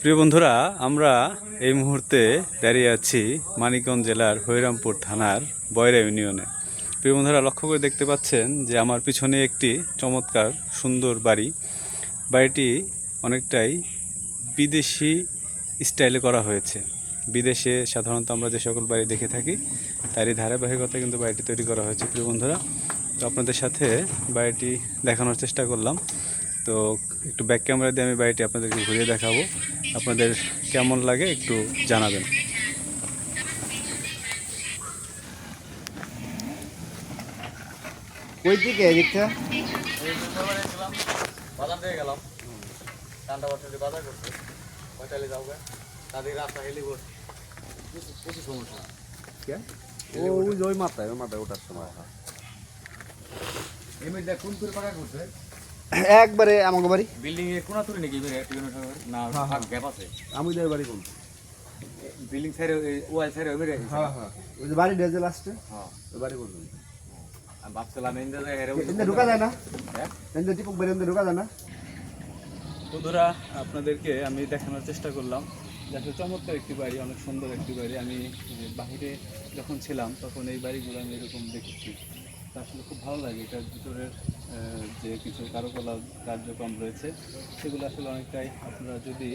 প্রিয় বন্ধুরা, আমরা এই মুহূর্তে দাঁড়িয়ে আছি মানিকগঞ্জ জেলার হরিরামপুর থানার বয়রা ইউনিয়নে। প্রিয় বন্ধুরা, লক্ষ্য করে দেখতে পাচ্ছেন যে আমার পিছনে একটি চমৎকার সুন্দর বাড়ি। বাড়িটি অনেকটাই বিদেশি স্টাইলে করা হয়েছে। বিদেশে সাধারণত আমরা যে সকল বাড়ি দেখে থাকি তারই ধারাবাহিকতা কিন্তু বাড়িটি তৈরি করা হয়েছে। প্রিয় বন্ধুরা, তো আপনাদের সাথে বাড়িটি দেখানোর চেষ্টা করলাম। তো একটু ব্যাক ক্যামেরা দিয়ে আমি বাড়িটি আপনাদেরকে ঘুরিয়ে দেখাবো। আপনাদের কেমন লাগে একটু জানাবেন। ওই দিকে এদিকটা বাজার দিয়ে গেলাম, ঠান্ডা বছর বাজার করছে পঁয়তাল্লিশ যাও তাদের রাস্তা হেলি প্রচুর সমস্যা। ওই মাথায় ওঠার সময় কোন করে পাকা করছে একবারে আমাকে বাড়ি বিল্ডিং এর কোনা তুলি নাকি না গ্যাপ আছে। আমাদের বাড়ি কোন বিল্ডিং সাইডে ওয়াল সাইডে হ্যাঁ ওই যে বাড়ি ডেজে লাস্টে ওই বাড়ি কোন আমি ভাবছিলাম ঢুকা যায় না, টিপক বাড়ি ঢুকা যায় না। বন্ধুরা, আপনাদেরকে আমি দেখানোর চেষ্টা করলাম যে আসলে চমৎকার একটি বাড়ি, অনেক সুন্দর একটি বাড়ি। আমি বাহিরে যখন ছিলাম তখন এই বাড়িগুলো আমি এরকম দেখেছি। তা আসলে খুব ভালো লাগে। এটার ভিতরের যে কিছু কারুকলা কার্যক্রম রয়েছে সেগুলো আসলে অনেকটাই আপনারা যদি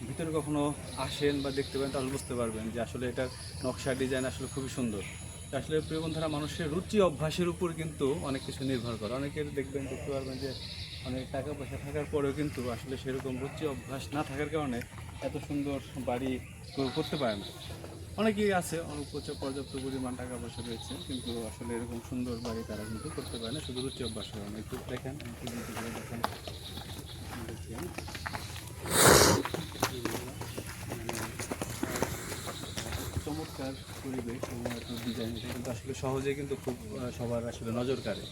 ভিতরে কখনো আসেন বা দেখতে পারেন তাহলে বুঝতে পারবেন যে আসলে এটার নকশা ডিজাইন আসলে খুবই সুন্দর। আসলে প্রিয় বন্ধুরা, মানুষের রুচি অভ্যাসের উপর কিন্তু অনেক কিছু নির্ভর করে। অনেকের দেখতে পারবেন যে অনেক টাকা পয়সা থাকার পরেও কিন্তু আসলে সেরকম রুচি অভ্যাস না থাকার কারণে এত সুন্দর বাড়ি করতে পারে না। অনেকেই আছে পর্যাপ্ত পরিমাণ টাকা পয়সা রয়েছে কিন্তু আসলে এরকম সুন্দর বাড়ি তারা কিন্তু করতে পারে না, শুধু রুচি অভ্যাস কারণে। একটু দেখেন, দেখেন চমৎকার পরিবেশ এবং একটা ডিজাইন, এটা কিন্তু আসলে সহজে কিন্তু খুব সবার আসলে নজর কাড়ে।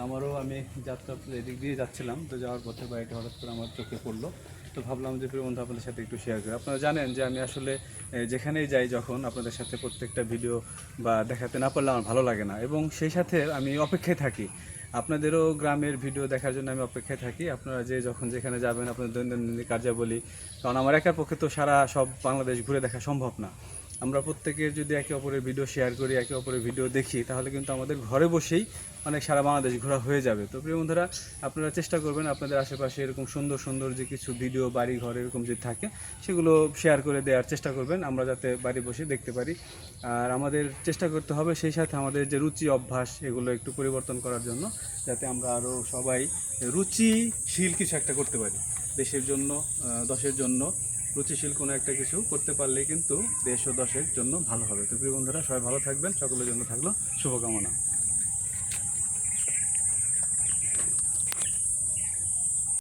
আমারও আমি যাত্রা এদিক দিয়ে যাচ্ছিলাম, তো যাওয়ার পথে বাড়িটা হঠাৎ করে আমার চোখে পড়লো। তো ভাবলাম যে প্রিয় বন্ধু আপনাদের সাথে একটু শেয়ার করি। আপনারা জানেন যে আমি আসলে যেখানেই যাই যখন আপনাদের সাথে প্রত্যেকটা ভিডিও বা দেখাতে না পারলে আমার ভালো লাগে না, এবং সেই সাথে আমি অপেক্ষায় থাকি আপনাদেরও গ্রামের ভিডিও দেখার জন্য। আমি অপেক্ষায় থাকি আপনারা যে যখন যেখানে যাবেন আপনাদের দৈনন্দিন কার্যাবলী, কারণ আমার একার পক্ষে তো সব বাংলাদেশ ঘুরে দেখা সম্ভব না। আমরা প্রত্যেকের যদি একে অপরের ভিডিও শেয়ার করি, একে অপরের ভিডিও দেখি, তাহলে কিন্তু আমাদের ঘরে বসেই অনেক সারা বাংলাদেশ ঘোরা হয়ে যাবে। তো প্রিয় বন্ধুরা, আপনারা চেষ্টা করবেন আপনাদের আশেপাশে এরকম সুন্দর সুন্দর যে কিছু ভিডিও বাড়ি ঘর এরকম যদি থাকে সেগুলো শেয়ার করে দেওয়ার চেষ্টা করবেন, আমরা যাতে বাড়ি বসে দেখতে পারি। আর আমাদের চেষ্টা করতে হবে সেই সাথে আমাদের যে রুচি অভ্যাস এগুলো একটু পরিবর্তন করার জন্য, যাতে আমরা আরও সবাই রুচিশীল কিছু একটা করতে পারি দেশের জন্য, দশের জন্য। রুচিশীল কোনো একটা কিছু করতে পারলেই কিন্তু দেশ ও দশের জন্য ভালো হবে। তো প্রিয় বন্ধুরা, সবাই ভালো থাকবেন, সকলের জন্য থাকলো শুভকামনা।